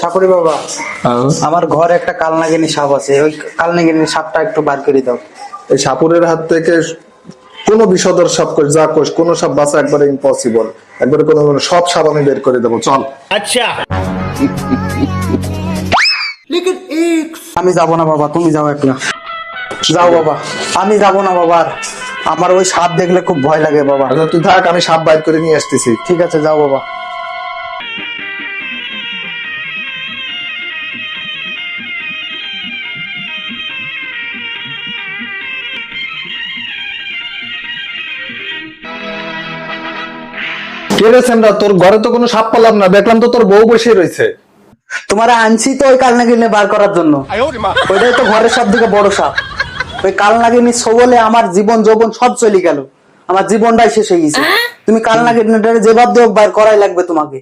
সাপুরি বাবা, আমার ঘরে একটা কালনাগিনী সাপ আছে, ওই কালনাগিনী সাপটা একটু বার করে দাও। এই সাপুরের হাত থেকে কোনো বিষধর সাপ যা কোষ কোনো সাপ বাঁচা একবারে ইম্পসিবল, একবারে কোনো সব সাপ আমি বের করে দেবো, চল। আচ্ছা আমি যাবো না বাবা, তুমি যাও একলা। যাও বাবা, আমি যাবো না বাবা, আমার ওই সাপ দেখলে খুব ভয় লাগে বাবা। আচ্ছা তুই থাক, আমি সাপ বাইর করে নিয়ে আসতেছি। ঠিক আছে, যাও বাবা। কে রে সেমরা, তোর ঘরে তো কোনো সাপ পেলাম না, দেখলাম তো তোর বউ বসে রয়েছে। তোমার আনছি তো ওই কালনাগিনী বার করার জন্য, ওইটাই তো ঘরের সব থেকে বড় সাপ। ওই কালনাগিনী সবলে আমার জীবন যৌবন সব চলে গেল, আমার জীবনটাই শেষ হয়ে গেছে। তুমি কালনাগিনীটারে যেভাবে হোক বার করাই লাগবে তোমাকে।